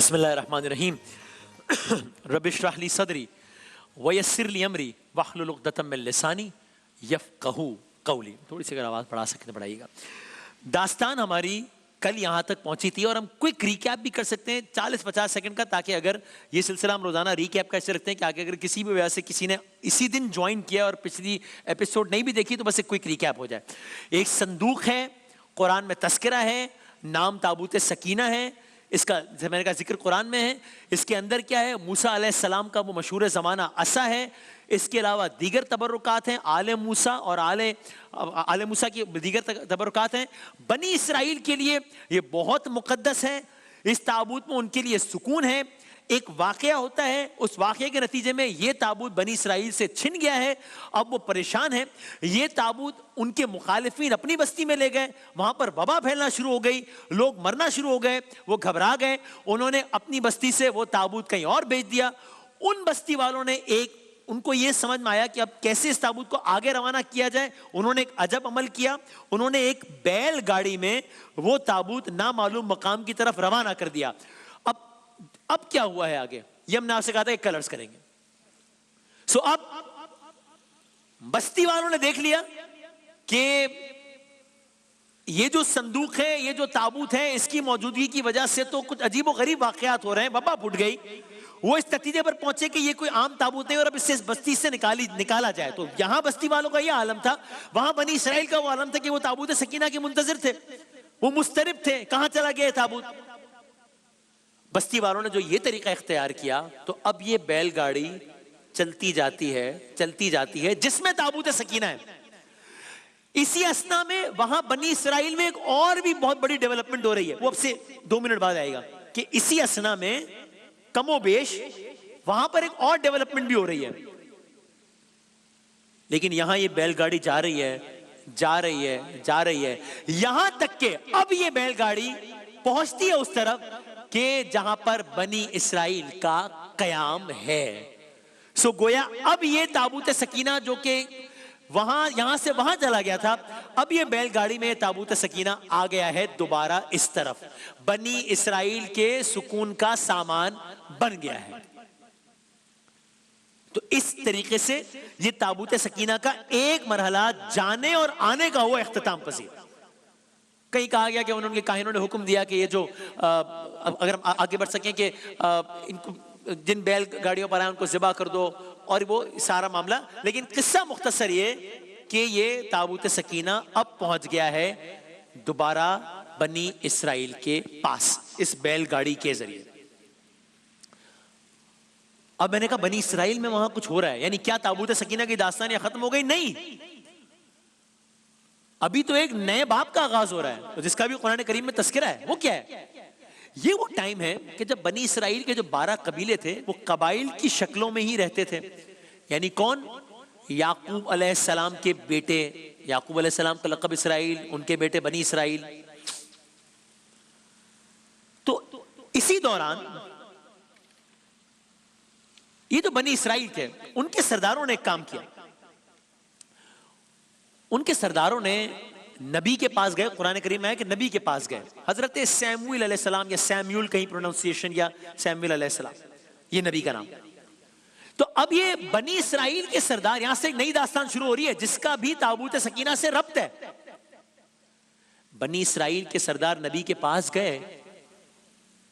बिस्मिल्लाहिर्रहमानिर्रहीम। रब्बिश्रह ली सदरी वयस्सिर ली अमरी वहलुल उक़दतम मिन लिसानी यफ़क़हू क़ौली। थोड़ी सी अगर आवाज़ बढ़ा सकें तो बढ़ाइएगा। दास्तान हमारी कल यहाँ तक पहुँची थी और हम क्विक रिकैप भी कर सकते हैं 40-50 सेकंड का, ताकि अगर ये सिलसिला हम रोज़ाना रिकैप का ऐसे रखते हैं कि आगे अगर किसी भी वजह से किसी ने इसी दिन ज्वाइन किया और पिछली एपिसोड नहीं भी देखी तो बस एक क्विक रिकैप हो जाए। एक संदूक है, कुरान में तस्करा है, नाम ताबूत सकीना है, इसका मैंने कहा जिक्र कुरान में है। इसके अंदर क्या है? मूसा अलैहिस्सलाम का वो मशहूर ज़माना असा है। इसके अलावा दीगर तबरुकात हैं, आले मूसा और आले मूसा की दीगर तबरुकात हैं। बनी इसराइल के लिए ये बहुत मुकद्दस है। इस ताबूत में उनके लिए सुकून है। एक वाक़या होता है, उस वाक़े के नतीजे में ये ताबूत बनी इसराइल से छिन गया है। अब वो परेशान है। ये ताबूत उनके मुखालिफिन अपनी बस्ती में ले गए, वहाँ पर वबा फैलना शुरू हो गई, लोग मरना शुरू हो गए, वो घबरा गए। उन्होंने अपनी बस्ती से वो ताबूत कहीं और भेज दिया। उन बस्ती वालों ने उनको ये समझ में आया कि अब कैसे इस ताबूत को आगे रवाना किया जाए। उन्होंने एक अजब अमल किया। उन्होंने एक बैलगाड़ी में वो ताबूत नामालूम मकाम की तरफ रवाना कर दिया। अब क्या हुआ है आगे, ये हमने आपसे कहा था, एक कलर्स करेंगे। अब बस्ती वालों ने देख लिया कि ये जो संदूक है, ये जो ताबूत है, इसकी मौजूदगी की वजह से तो कुछ अजीब व गरीब वाकयात हो रहे हैं। वबा फूट गई। वो इस नतीजे पर पहुंचे कि ये कोई आम ताबूत नहीं और अब इससे इस बस्ती से निकाला जाए। तो यहां बस्ती वालों का यह आलम था, वहां बनी इसराइल का वो आलम था कि वो ताबूत सकीना के मुंतजिर थे, वो मुस्तरिब थे, कहां चला गया ताबूत। बस्ती वालों ने जो ये तरीका इख्तियार किया, तो अब ये बैलगाड़ी चलती जाती है जिसमें ताबूत सकीना है। इसी असना में वहां बनी इसराइल में एक और भी बहुत बड़ी डेवलपमेंट हो रही है। वो अब से 2 मिनट बाद आएगा कि इसी असना में कमोबेश वहां पर एक और डेवलपमेंट भी हो रही है। लेकिन यहां ये बैलगाड़ी जा रही है यहां तक के अब ये बैलगाड़ी पहुंचती है उस तरफ कि जहां पर बनी इसराइल का कयाम है। सो गोया अब ये ताबूत सकीना जो कि यहां से वहां चला गया था, अब ये बैलगाड़ी में ताबूत सकीना आ गया है दोबारा इस तरफ। बनी इसराइल के सुकून का सामान बन गया है। तो इस तरीके से ये ताबूत सकीना का एक मरहला जाने और आने का हुआ इख्तिताम पजीर। कहीं कहा गया कि उनके काहिनों ने हुक्म दिया कि ये जो अगर हम आगे बढ़ सकें कि इनको जिन बैल गाड़ियों पर आए उनको ज़िबा कर दो और वो सारा मामला। लेकिन किस्सा मुख्तसर ये कि ये ताबूत सकीना अब पहुंच गया है दोबारा बनी इसराइल के पास इस बैलगाड़ी के जरिए। अब मैंने कहा बनी इसराइल में वहां कुछ हो रहा है, यानी क्या ताबूत सकीना की दास्तान या खत्म हो गई? नहीं, अभी तो एक नए बाब का आगाज हो रहा है, तो जिसका भी कुरान करीम में तस्करा है। वो क्या है? ये वो टाइम है कि जब बनी इसराइल के जो 12 कबीले थे वो कबाइल की शक्लों में ही रहते थे। यानी कौन? याकूब अलैहिस्सलाम के बेटे, याकूब अलैहिस्सलाम का लक़ब इसराइल, उनके बेटे बनी इसराइल। तो इसी दौरान ये जो बनी इसराइल थे उनके सरदारों ने एक काम किया। उनके सरदारों ने नबी के पास गए। कुरान करीम में है कि नबी के पास गए। हजरत सैमुएल अलैहिस्सलाम या सैम्यूल कहीं प्रोनाउंसिएशन या सैमुएल अलैहिस्सलाम, ये नबी का नाम। तो अब ये बनी इसराइल के सरदार, यहां से एक नई दास्तान शुरू हो रही है जिसका भी ताबूत सकीना से रब्त है। बनी इसराइल के सरदार नबी के पास गए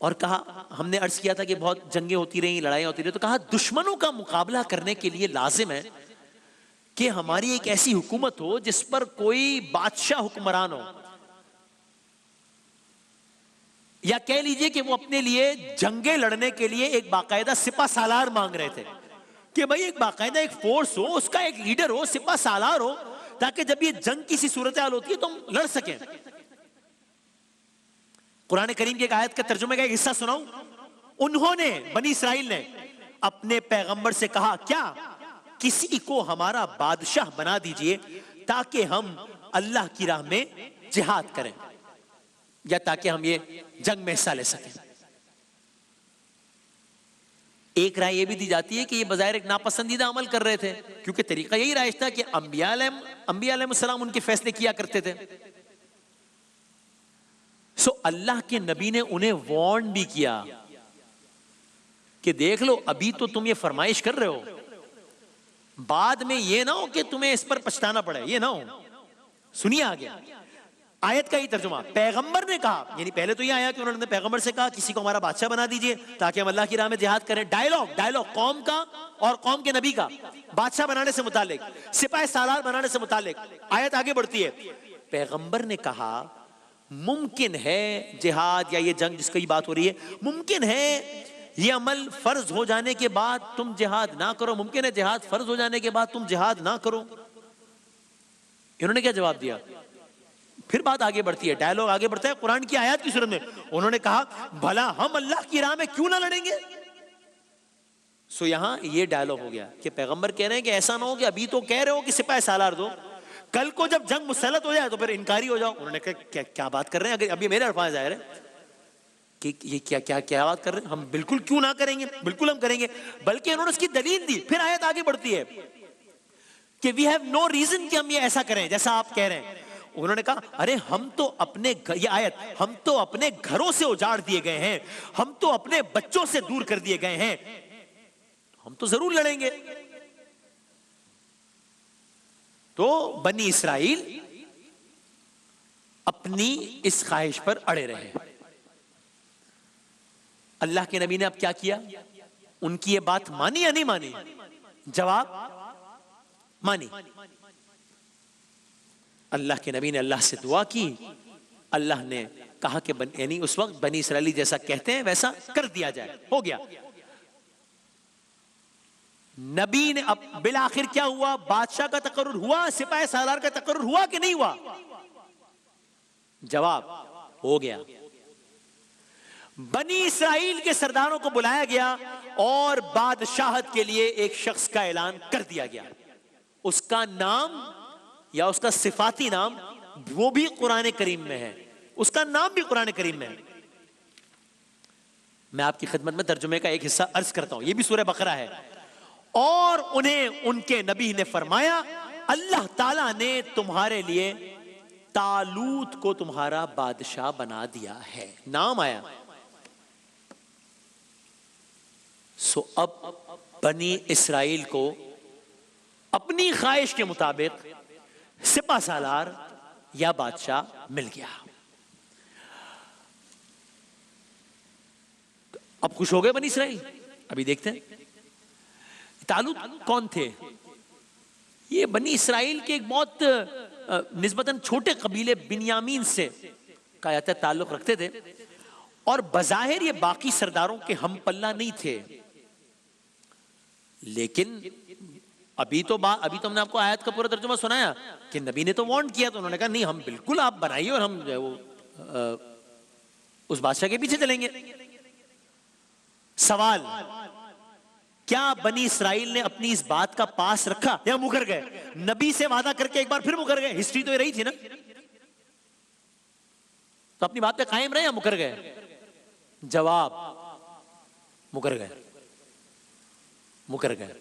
और कहा, हमने अर्ज किया था कि बहुत जंगें होती रही, लड़ाइयां होती रही, तो कहा दुश्मनों का मुकाबला करने के लिए लाजिम है कि हमारी एक ऐसी हुकूमत हो जिस पर कोई बादशाह हुक्मरान हो, या कह लीजिए कि वो अपने लिए जंगे लड़ने के लिए एक बाकायदा सिपा सालार मांग रहे थे कि भाई एक बाकायदा एक फोर्स हो, उसका एक लीडर हो, सिपा सालार हो, ताकि जब ये जंग की सी सूरत हाल होती है तो हम लड़ सकें। कुरान करीम की एक आयत के तर्जुमे का एक हिस्सा सुनाऊं। उन्होंने, बनी इसराइल ने अपने पैगंबर से कहा, क्या किसी को हमारा बादशाह बना दीजिए ताकि हम अल्लाह की राह में जिहाद करें, या ताकि हम ये जंग में हिस्सा ले सकें। एक राय ये भी दी जाती है कि ये बज़ाहिर एक नापसंदीदा अमल कर रहे थे, क्योंकि तरीका यही राइज था कि अंबिया अलैहिस्सलाम उनके फैसले किया करते थे। सो अल्लाह के नबी ने उन्हें वार्न भी किया कि देख लो अभी तो तुम ये फरमाइश कर रहे हो, बाद में ये ना हो कि तुम्हें इस पर पछताना पड़े, ये ना हो। सुनिए आगे आयत का ही तर्जुमा। पैगंबर ने कहा, यानी पहले तो ये आया कि उन्होंने पैगंबर से कहा किसी को हमारा बादशाह बना दीजिए ताकि हम अल्लाह की राह में जिहाद करें। डायलॉग कौम का और कौम के नबी का बादशाह बनाने से मुतालिक, सिपाही सालार बनाने से मुतालिक। आयत आगे बढ़ती है, पैगंबर ने कहा मुमकिन है जिहाद या ये जंग जिसकी ये बात हो रही है, मुमकिन है ये अमल फर्ज हो जाने के बाद तुम जिहाद ना करो, मुमकिन है जिहाद फर्ज हो जाने के बाद तुम जिहाद ना करो। इन्होंने क्या जवाब दिया? फिर बात आगे बढ़ती है, डायलॉग आगे बढ़ता है कुरान की आयत की सूरत में। उन्होंने कहा भला हम अल्लाह की राह में क्यों ना लड़ेंगे। सो यहां ये डायलॉग हो गया कि पैगंबर कह रहे हैं कि ऐसा ना हो कि अभी तो कह रहे हो कि सिपाही सालार दो, कल को जब जंग मुसल्लत हो जाए तो फिर इनकारी हो जाओ। उन्होंने कहा क्या बात कर रहे हैं, अगर अभी मेरे अल्फाज आए रहे कि ये क्या बात कर रहे हैं, हम बिल्कुल क्यों ना करेंगे, बिल्कुल हम करेंगे। बल्कि उन्होंने उसकी दलील दी। फिर आयत आगे बढ़ती है कि वी हैव नो रीजन कि हम ये ऐसा करें जैसा आप कह रहे हैं। उन्होंने कहा अरे हम तो अपने ये आयत, हम तो अपने घरों से उजाड़ दिए गए हैं, हम तो अपने बच्चों से दूर कर दिए गए हैं, हम तो जरूर लड़ेंगे। तो बनी इस्राइल अपनी इस ख्वाहिश पर अड़े रहे। अल्लाह के नबी ने अब क्या किया? उनकी ये बात मानी या नहीं मानी? जवाब मानी। अल्लाह के नबी ने अल्लाह से दुआ की, अल्लाह ने कहा कि यानी उस वक्त बनी इस्राइली जैसा कहते हैं वैसा कर दिया जाए। हो गया। नबी ने अब बिल आखिर क्या हुआ? बादशाह का तकर्रुर हुआ, सिपाही सालार का तकर्रुर हुआ कि नहीं हुआ? जवाब हो गया। बनी इस्राइल के सरदारों को बुलाया गया और बादशाहत के लिए एक शख्स का ऐलान कर दिया गया। उसका नाम या उसका सिफाती नाम वो भी कुरान करीम में है, उसका नाम भी कुरान करीम में है। मैं आपकी खिदमत में तर्जुमे का एक हिस्सा अर्ज करता हूं, यह भी सूरह बकरा है। और उन्हें उनके नबी ने फरमाया अल्लाह ताला ने तुम्हारे लिए तालूत को तुम्हारा बादशाह बना दिया है। नाम आया। सो अब बनी इस्राइल को अपनी ख्वाहिश के मुताबिक सिपा सालार या बादशाह मिल गया। अब खुश हो गए बनी इस्राइल। अभी देखते हैं तालूत कौन थे। ये बनी इस्राइल के एक बहुत निस्बतन छोटे कबीले बिन्यामीन से का ताल्लुक रखते थे और बज़ाहिर ये बाकी सरदारों के हम पल्ला नहीं थे। लेकिन अभी तो हमने आपको आयत का पूरा तर्जुमा सुनाया कि नबी ने तो वार्न किया, तो उन्होंने कहा नहीं हम बिल्कुल आप बनाइए और हम उस बादशाह के पीछे चलेंगे। सवाल, क्या बनी इस्राइल ने अपनी इस बात का पास रखा या मुकर गए? नबी से वादा करके एक बार फिर मुकर गए। हिस्ट्री तो ये रही थी ना, तो अपनी बात पे कायम रहे या मुकर गए? जवाब मुकर गए। मुकर गए।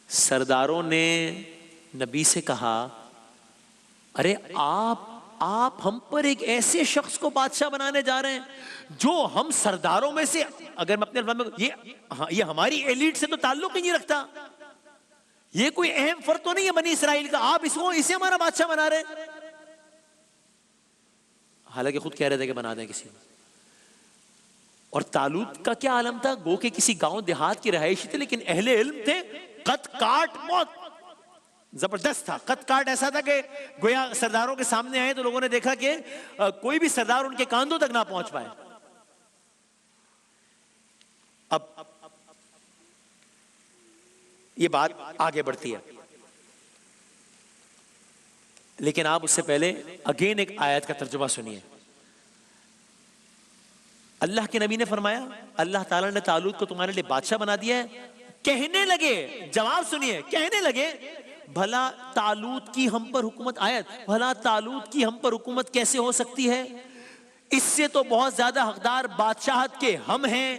सरदारों ने नबी से कहा अरे आप हम पर एक ऐसे शख्स को बादशाह बनाने जा रहे हैं जो हम सरदारों में से, अगर मैं अपने अल्फाज में ये हमारी एलीट से तो ताल्लुक ही नहीं रखता, ये कोई अहम फर्क तो नहीं है बनी इस्राइल का, आप इसे हमारा बादशाह बना रहे हैं। हालांकि खुद कह रहे थे कि बना दें किसी। और तालूत का क्या आलम था? गो के किसी गांव देहात की रहायशी थे, लेकिन अहले इल्म थे। कद काट बहुत जबरदस्त था। कद काट ऐसा था कि गोया सरदारों के सामने आए तो लोगों ने देखा कि कोई भी सरदार उनके कांधों तक ना पहुंच पाए। अब ये बात आगे बढ़ती है, लेकिन आप उससे पहले अगेन एक आयत का तर्जुमा सुनिए। अल्लाह के नबी ने फरमाया अल्लाह ताला ने तालूत को तुम्हारे लिए बादशाह बना दिया है। कहने लगे, जवाब सुनिए, कहने लगे भला तालूत की हम पर हुकूमत, आयत, भला तालूत की हम पर हुकूमत कैसे हो सकती है? इससे तो बहुत ज्यादा हकदार बादशाहत के हम हैं,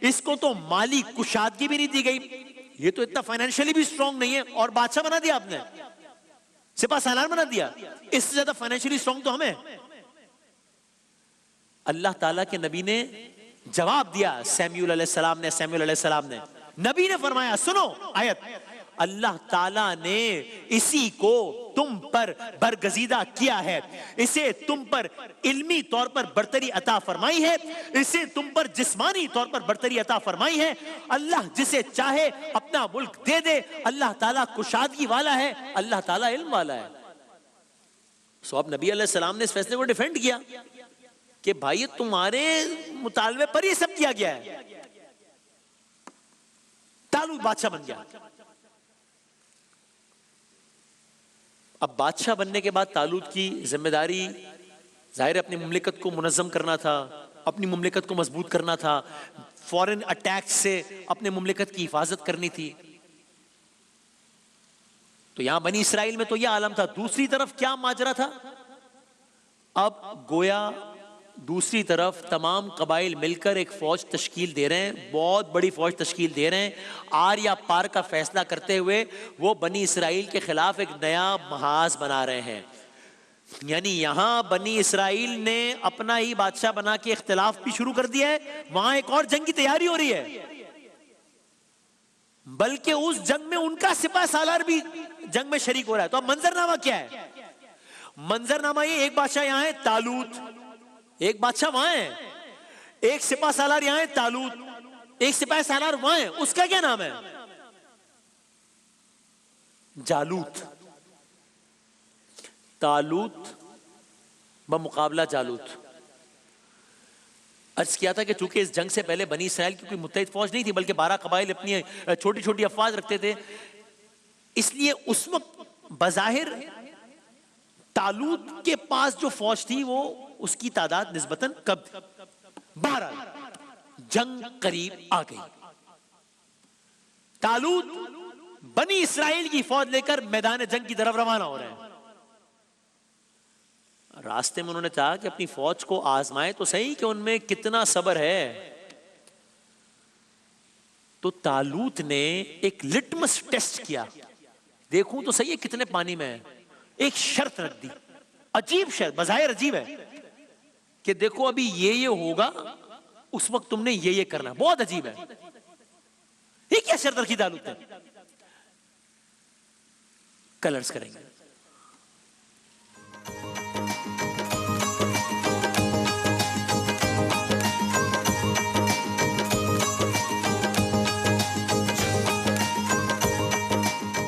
इसको तो माली कुशादगी भी नहीं दी गई, ये तो इतना फाइनेंशियली भी स्ट्रांग नहीं है और बादशाह बना दिया आपने, सिपा सालार बना दिया, इससे ज्यादा फाइनेंशियली स्ट्रांग तो हमें। अल्लाह ताला के नबी ने जवाब दिया सैमुअल अलैहिस्सलाम ने। नबी ने फरमाया, सुनो आयत, अल्लाह ताला ने इसी को तुम पर बरगजीदा किया है, इसे तुम पर इल्मी तौर पर बरतरी अता फरमाई है, इसे तुम पर जिस्मानी तौर पर बरतरी अता फरमाई है। अल्लाह जिसे चाहे अपना मुल्क दे दे, अल्लाह ताला कुशादगी वाला है, अल्लाह ताला इल्म वाला है। सो अब नबी अलैहिस्सलाम ने इस फैसले को डिफेंड किया कि भाई तुम्हारे मुतालबे पर ये सब किया गया है। तालूत बादशाह बन गया। अब बादशाह बनने के बाद तालूत की जिम्मेदारी जाहिर है अपनी मुमलिकत को मुनज़्ज़म करना था, अपनी मुमलिकत को मजबूत करना था, फॉरेन अटैक से अपने मुमलिकत की हिफाजत करनी थी। तो यहां बनी इसराइल में तो यह आलम था। दूसरी तरफ क्या माजरा था? अब गोया दूसरी तरफ तमाम कबाइल मिलकर एक फौज तश्कील दे रहे हैं, बहुत बड़ी फौज तश्कील दे रहे हैं। आर या पार का फैसला करते हुए वो बनी इसराइल के खिलाफ एक नया महाज बना रहे हैं। यानी यहां बनी इसराइल ने अपना ही बादशाह बना के इख्तिलाफ भी शुरू कर दिया है, वहां एक और जंग की तैयारी हो रही है, बल्कि उस जंग में उनका सिपह सालार भी जंग में शरीक हो रहा है। तो अब मंजरनामा क्या है? मंजरनामा ये, एक बादशाह यहां है तालूत, एक बादशाह वहां है, एक सिपह सालार यहां है तालूत, एक सिपह सालार वहां है, उसका क्या नाम है? जालूत। तालूत बमुकाबला जालूत। अर्ज किया था कि चूंकि इस जंग से पहले बनी इसराइल की कोई मुत्तहिद फौज नहीं थी, बल्कि 12 कबाइल अपनी छोटी छोटी अफवाज रखते थे, इसलिए उस वक्त बजाहिर तालूत के पास जो फौज थी वो उसकी तादाद निस्बतन कम थी। 12 जंग करीब आ गई। तालूत बनी इसराइल की फौज लेकर मैदान जंग की तरफ रवाना हो रहे हैं। रास्ते में उन्होंने कहा कि अपनी फौज को आजमाए तो सही कि उनमें कितना सब्र है। तो तालूत ने एक लिटमस टेस्ट किया, देखूं तो सही है कितने पानी में है। एक शर्त रख दी, अजीब शर्त, बज़ाहिर अजीब है कि देखो अभी ये होगा, उस वक्त तुमने ये करना। बहुत अजीब है। ये क्या शर्त रखी तालूत ने? कलर्स करेंगे।